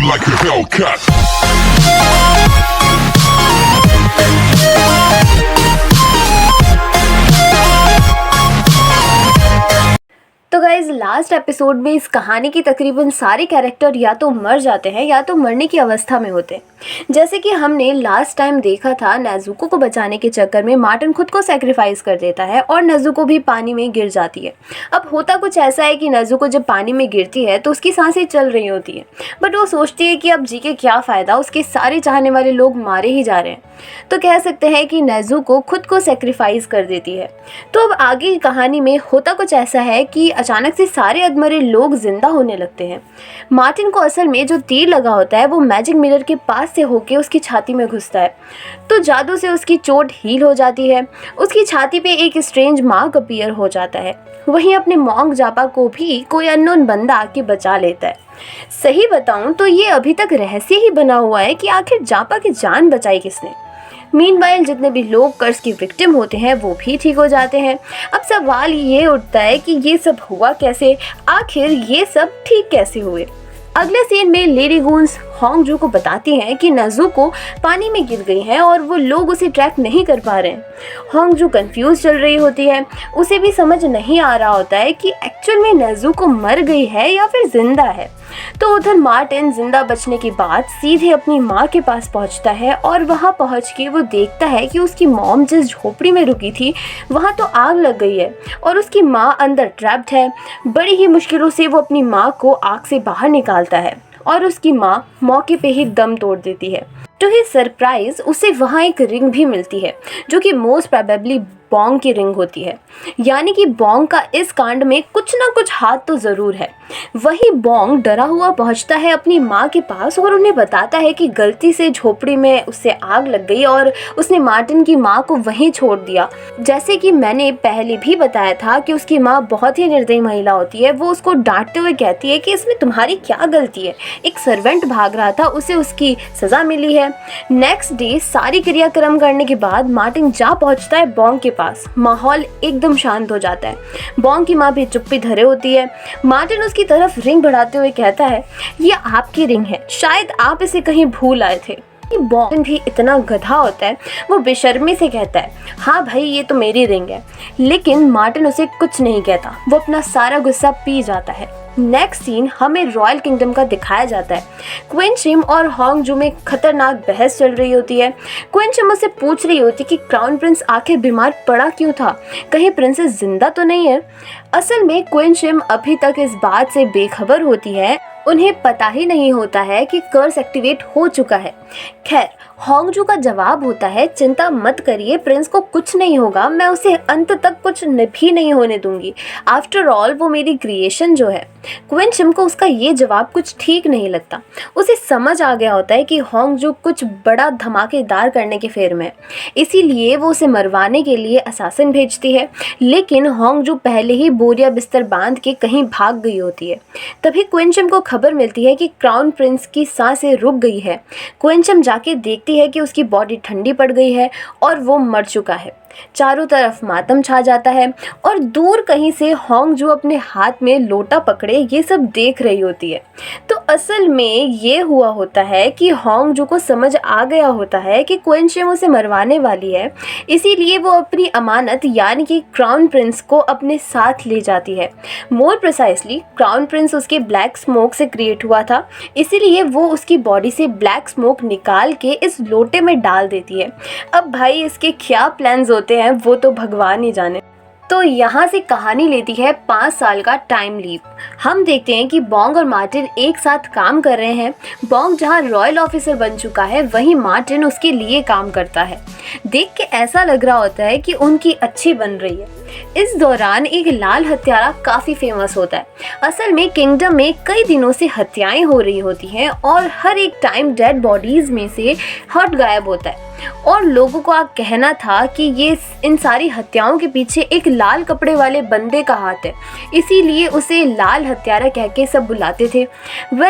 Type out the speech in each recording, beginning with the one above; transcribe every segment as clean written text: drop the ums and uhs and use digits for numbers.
like a Hellcat. तो guys last episode में इस कहानी की तकरीबन सारे कैरेक्टर या तो मर जाते हैं या तो मरने की अवस्था में होते हैं। जैसे कि हमने लास्ट टाइम देखा था, नेज़ुको को बचाने के चक्कर में मार्टिन खुद को सेक्रीफाइस कर देता है और नेज़ुको भी पानी में गिर जाती है। अब होता कुछ ऐसा है कि नेज़ुको जब पानी में गिरती है तो उसकी सांसें चल रही होती है, बट वो सोचती है कि अब जी के क्या फ़ायदा, उसके सारे चाहने वाले लोग मारे ही जा रहे हैं। तो कह सकते हैं कि नेज़ुको खुद को सेक्रीफाइस कर देती है। तो अब आगे की कहानी में होता कुछ ऐसा है कि अचानक से सारे अधमरे लोग जिंदा होने लगते हैं। मार्टिन को असल में जो तीर लगा होता है वो मैजिक मिरर के पास से होके उसकी छाती में घुसता है, तो जादू से उसकी चोट हील हो जाती है। उसकी छाती पे एक स्ट्रेंज मार्क अपीयर हो जाता है। वहीं अपने मॉन्क जापा को भी कोई अननोन बंदा आके बचा लेता है। सही बताऊं तो ये अभी तक रहस्य ही बना हुआ है कि आखिर जापा की जान बचाई किसने। मीनवाइल जितने भी लोग कर्ज की विक्टिम होते हैं वो भी ठीक हो जाते हैं। अब सवाल ये उठता है कि ये सब हुआ कैसे, आखिर ये सब ठीक कैसे हुए। अगले सीन में लेडी गूंस होंगजू को बताती हैं कि नेज़ुको पानी में गिर गई है और वो लोग उसे ट्रैक नहीं कर पा रहे हैं। होंगजू कंफ्यूज चल रही होती है, उसे भी समझ नहीं आ रहा होता है कि एक्चुअल में नेज़ुको मर गई है या फिर जिंदा है। तो उधर मार्टिन जिंदा बचने के बाद सीधे अपनी माँ के पास पहुंचता है और वहां पहुंच के वो देखता है कि उसकी मॉम जिस झोपड़ी में रुकी थी वहां तो आग लग गई है और उसकी माँ अंदर ट्रैप्ड है। बड़ी ही मुश्किलों से वो अपनी माँ को आग से बाहर निकालता है और उसकी माँ मौके पे ही दम तोड़ देती है। टू हिज सरप्राइज उसे वहाँ एक रिंग भी मिलती है जो कि मोस्ट प्रोबेबली बोंग की रिंग होती है, यानी कि बोंग का इस कांड में कुछ ना कुछ हाथ तो ज़रूर है। वही बोंग डरा हुआ पहुंचता है अपनी माँ के पास और उन्हें बताता है कि गलती से झोपड़ी में उससे आग लग गई और उसने मार्टिन की माँ को वहीं छोड़ दिया। जैसे कि मैंने पहले भी बताया था कि उसकी माँ बहुत ही निर्दयी महिला होती है। वो उसको डांटते हुए कहती है कि इसमें तुम्हारी क्या गलती है, एक सर्वेंट भाग रहा था, उसे उसकी सज़ा मिली है। नेक्स्ट डे सारी क्रियाक्रम करने के बाद मार्टिन जा पहुंचता है बोंग के पास। माहौल एकदम शांत हो जाता है। बोंग की माँ भी चुप्पी धरे होती है। मार्टिन उसकी तरफ रिंग बढ़ाते हुए कहता है, ये आपकी रिंग है, शायद आप इसे कहीं भूल आए थे। बोंग भी इतना गधा होता है, वो बेशर्मी से कहता है, हाँ भाई ये तो मेरी रिंग है। लेकिन मार्टिन उसे कुछ नहीं कहता, वो अपना सारा गुस्सा पी जाता है। नेक्स्ट सीन हमें रॉयल किंगडम का दिखाया जाता है। क्वीन शिम और होंगजू में खतरनाक बहस चल रही होती है। क्वीन शिम उससे पूछ रही होती कि क्राउन प्रिंस आखिर बीमार पड़ा क्यों था, कहीं प्रिंसेस जिंदा तो नहीं है। असल में क्वीन शिम अभी तक इस बात से बेखबर होती है, उन्हें पता ही नहीं होता है कि कर्स एक्टिवेट हो चुका है। खैर होंगजू का जवाब होता है, चिंता मत करिए, प्रिंस को कुछ नहीं होगा, मैं उसे अंत तक कुछ भी नहीं होने दूंगी। आफ्टर ऑल वो मेरी क्रिएशन जो है। क्वीन शिम को उसका ये जवाब कुछ ठीक नहीं लगता। उसे समझ आ गया होता है कि होंगजू कुछ बड़ा धमाकेदार करने के फेर में, इसीलिए वो उसे मरवाने के लिए असासिन भेजती है। लेकिन होंगजू पहले ही बोरिया बिस्तर बांध के कहीं भाग गई होती है। तभी क्वीन शिम को खबर मिलती है कि क्राउन प्रिंस की सांसें रुक गई है। क्वीन शिम जाके देखती है कि उसकी बॉडी ठंडी पड़ गई है और वो मर चुका है। चारों तरफ मातम छा जाता है और दूर कहीं से होंगजू अपने हाथ में लोटा पकड़े ये सब देख रही होती है। तो असल में ये हुआ होता है कि होंगजू को समझ आ गया होता है कि क्वीन शिम उसे मरवाने वाली है, इसीलिए वो अपनी अमानत यानी कि क्राउन प्रिंस को अपने साथ ले जाती है। मोर प्रिसाइसली क्राउन प्रिंस उसके ब्लैक स्मोक से क्रिएट हुआ था, इसीलिए वो उसकी बॉडी से ब्लैक स्मोक निकाल के इस लोटे में डाल देती है। अब भाई इसके क्या प्लान्स होते हैं वो तो भगवान ही जाने। तो यहाँ से कहानी लेती है 5 साल का टाइम लीप। हम देखते हैं कि बोंग और मार्टिन एक साथ काम कर रहे हैं। बोंग जहाँ रॉयल ऑफिसर बन चुका है, वहीं मार्टिन उसके लिए काम करता है। देख के ऐसा लग रहा होता है कि उनकी अच्छी बन रही है। इस दौरान एक लाल हत्यारा काफ़ी फेमस होता है। असल में किंगडम में कई दिनों से हत्याएं हो रही होती हैं और हर एक टाइम डेड बॉडीज़ में से हर्ट गायब होता है। और लोगों का कहना था कि ये इन सारी हत्याओं के पीछे एक लाल कपड़े वाले बंदे का हाथ है, इसीलिए उसे लाल हत्यारा कह के सब बुलाते थे।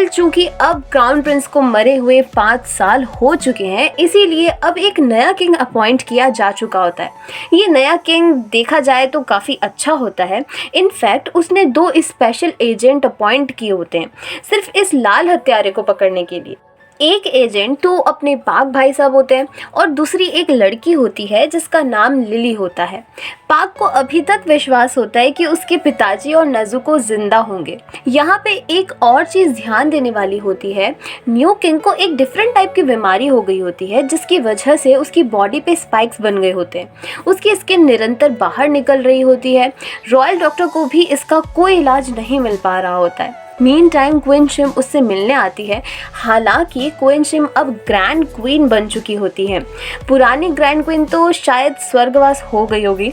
चूंकि अब क्राउन प्रिंस को मरे हुए 5 साल हो चुके हैं, इसीलिए अब एक नया किंग अपॉइंट किया जा चुका होता है। ये नया किंग देखा जाए तो काफ़ी अच्छा होता है। इनफैक्ट उसने 2 स्पेशल एजेंट अपॉइंट किए होते हैं सिर्फ इस लाल हत्यारे को पकड़ने के लिए। एक एजेंट तो अपने पाक भाई साहब होते हैं और दूसरी एक लड़की होती है जिसका नाम लिली होता है। पाक को अभी तक विश्वास होता है कि उसके पिताजी और नेज़ुको जिंदा होंगे। यहाँ पे एक और चीज़ ध्यान देने वाली होती है, न्यू किंग को एक डिफरेंट टाइप की बीमारी हो गई होती है जिसकी वजह से उसकी बॉडी पे स्पाइक्स बन गए होते हैं। उसकी स्किन निरंतर बाहर निकल रही होती है। रॉयल डॉक्टर को भी इसका कोई इलाज नहीं मिल पा रहा होता है। मीन टाइम क्वीन शिम उससे मिलने आती है। हालांकि क्वीन शिम अब ग्रैंड क्वीन बन चुकी होती है। पुरानी ग्रैंड क्वीन तो शायद स्वर्गवास हो गई होगी।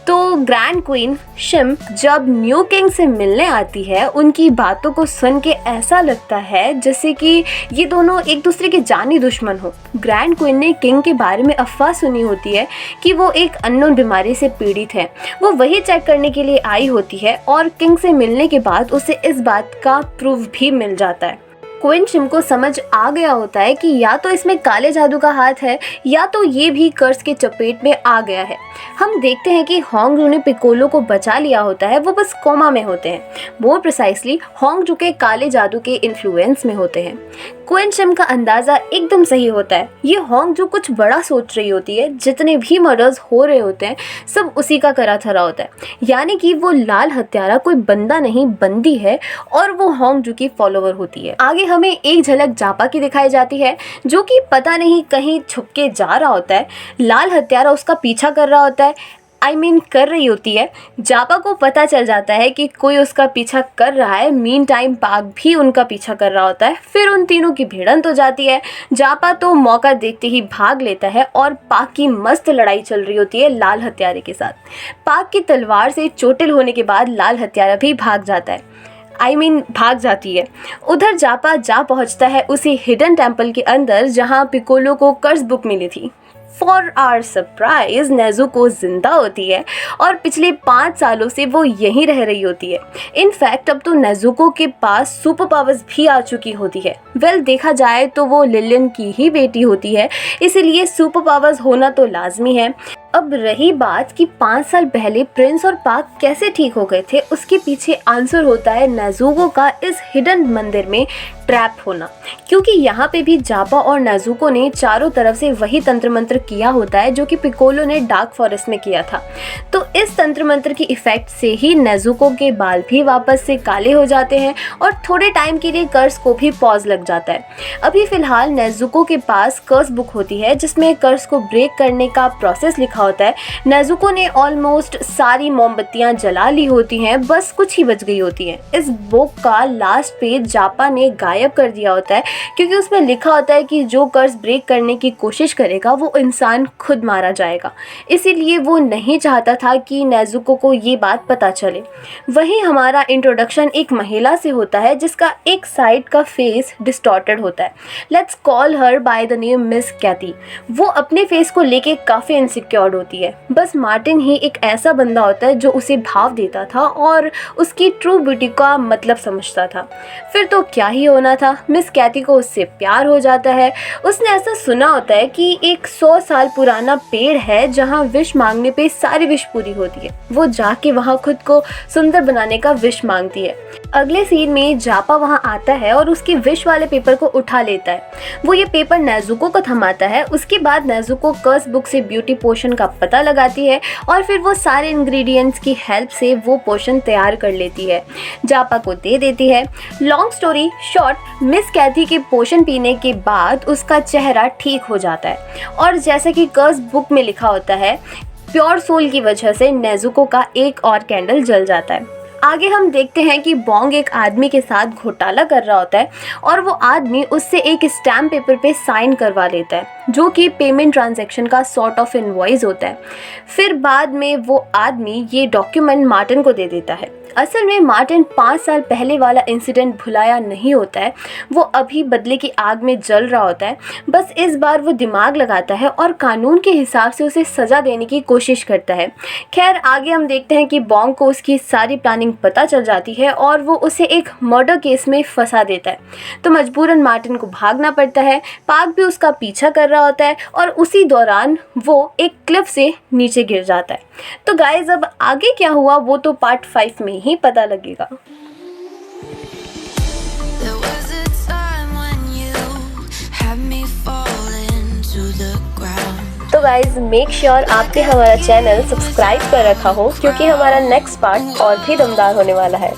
तो ग्रैंड क्वीन शिम जब न्यू किंग से मिलने आती है, उनकी बातों को सुन के ऐसा लगता है जैसे कि ये दोनों एक दूसरे के जानी दुश्मन हो। ग्रैंड क्वीन ने किंग के बारे में अफवाह सुनी होती है कि वो एक अननोन बीमारी से पीड़ित है। वो वही चेक करने के लिए आई होती है और किंग से मिलने के बाद उसे इस बात का प्रूफ भी मिल जाता है। क्वीन शिम को समझ आ गया होता है कि या तो इसमें काले जादू का हाथ है या तो ये भी कर्स के चपेट में आ गया है। हम देखते हैं कि होंगजू ने पिकोलो को बचा लिया होता है, वो बस कोमा में होते हैं। मोर प्रिसाइसली होंगजू के काले जादू के इन्फ्लुएंस में होते हैं। क्वीन शिम का अंदाज़ा एकदम सही होता है। ये होंगजू कुछ बड़ा सोच रही होती है। जितने भी मर्डर्स हो रहे होते हैं सब उसी का करा धरा होता है, यानी कि वो लाल हत्यारा कोई बंदा नहीं बंदी है और वो होंगजू की फॉलोवर होती है। आगे हमें एक झलक जापा की दिखाई जाती है जो कि पता नहीं कहीं छुप के जा रहा होता है। लाल हत्यारा उसका पीछा कर रहा होता है, कर रही होती है। जापा को पता चल जाता है कि कोई उसका पीछा कर रहा है। मीन टाइम पाक भी उनका पीछा कर रहा होता है। फिर उन तीनों की भिड़ंत हो जाती है। जापा तो मौका देखते ही भाग लेता है और पाक की मस्त लड़ाई चल रही होती है लाल हत्यारे के साथ। पाक की तलवार से चोटिल होने के बाद लाल हत्यारा भी भाग जाता है, भाग जाती है। उधर जापा जा पहुंचता है उसी हिडन टेम्पल के अंदर जहां पिकोलो को कर्स बुक मिली थी। फॉर आवर सरप्राइज नेज़ुको जिंदा होती है और पिछले 5 सालों से वो यहीं रह रही होती है। इनफैक्ट अब तो नेज़ुको के पास सुपर पावर्स भी आ चुकी होती है। देखा जाए तो वो लिलियन की ही बेटी होती है, इसीलिए सुपर पावर्स होना तो लाजमी है। अब रही बात कि 5 साल पहले प्रिंस और पाक कैसे ठीक हो गए थे, उसके पीछे आंसर होता है नेज़ुको का इस हिडन मंदिर में ट्रैप होना। क्योंकि यहाँ पे भी जापा और नेज़ुको ने चारों तरफ से वही तंत्र मंत्र किया होता है जो कि पिकोलो ने डार्क फॉरेस्ट में किया था। तो इस तंत्र मंत्र की इफेक्ट से ही नेज़ुको के बाल भी वापस से काले हो जाते हैं और थोड़े टाइम के लिए कर्स को भी पॉज लग जाता है। अभी फिलहाल नेज़ुको के पास कर्स बुक होती है जिसमें कर्स को ब्रेक करने का प्रोसेस लिखा होता है। नेज़ुको ने ऑलमोस्ट सारी मोमबत्तियां जला ली होती हैं, बस कुछ ही बच गई होती हैं। इस बुक का लास्ट पेज जापा ने गायब कर दिया होता है क्योंकि उसमें लिखा होता है कि जो कर्स ब्रेक करने की कोशिश करेगा वो इंसान खुद मारा जाएगा। इसीलिए वो नहीं चाहता था कि नेज़ुको को ये बात पता चले। वहीं हमारा इंट्रोडक्शन एक महिला से होता है जिसका एक साइड का फेस डिस्टॉर्टेड होता है। Let's call her by the name Miss Kathy. वो अपने फेस को लेके काफ़ी इनसिक्योर होती है। बस मार्टिन ही एक ऐसा बंदा होता है जो उसे भाव देता था और उसकी ट्रू ब्यूटी का मतलब समझता था। फिर तो क्या ही होना था, मिस कैथी को उससे प्यार हो जाता है। उसने ऐसा सुना होता है कि एक 100 साल पुराना पेड़ है जहाँ विश मांगने पे सारी विश पूरी होती है। वो जाके वहाँ खुद को सुंदर बनाने का विश मांगती है। अगले सीन में जापा वहाँ आता है और उसके विश वाले पेपर को उठा लेता है। वो ये पेपर नेज़ुको को थमाता है। उसके बाद नेज़ुको कर्स बुक से ब्यूटी पोशन का पता लगाती है और फिर वो सारे इंग्रेडिएंट्स की हेल्प से वो पोशन तैयार कर लेती है, जापा को दे देती है। लॉन्ग स्टोरी शॉर्ट, मिस कैथी के पोशन पीने के बाद उसका चेहरा ठीक हो जाता है और जैसे कि कर्स बुक में लिखा होता है, प्योर सोल की वजह से नेज़ुको का एक और कैंडल जल जाता है। आगे हम देखते हैं कि बोंग एक आदमी के साथ घोटाला कर रहा होता है और वो आदमी उससे एक स्टैम्प पेपर पे साइन करवा लेता है जो कि पेमेंट ट्रांजैक्शन का सॉर्ट ऑफ इनवॉइस होता है। फिर बाद में वो आदमी ये डॉक्यूमेंट मार्टिन को दे देता है। असल में मार्टिन 5 साल पहले वाला इंसिडेंट भुलाया नहीं होता है, वो अभी बदले की आग में जल रहा होता है। बस इस बार वो दिमाग लगाता है और कानून के हिसाब से उसे सज़ा देने की कोशिश करता है। खैर आगे हम देखते हैं कि बॉन्ग को उसकी सारी प्लानिंग पता चल जाती है और वो उसे एक मर्डर केस में फंसा देता है। तो मजबूरन मार्टिन को भागना पड़ता है। पार्क भी उसका पीछा कर रहा होता है और उसी दौरान वो एक क्लिफ से नीचे गिर जाता है। तो गाइज अब आगे क्या हुआ वो तो पार्ट 5 में ही पता लगेगा। तो गाइज मेक श्योर आपने हमारा चैनल सब्सक्राइब कर रखा हो, क्योंकि हमारा नेक्स्ट पार्ट और भी दमदार होने वाला है।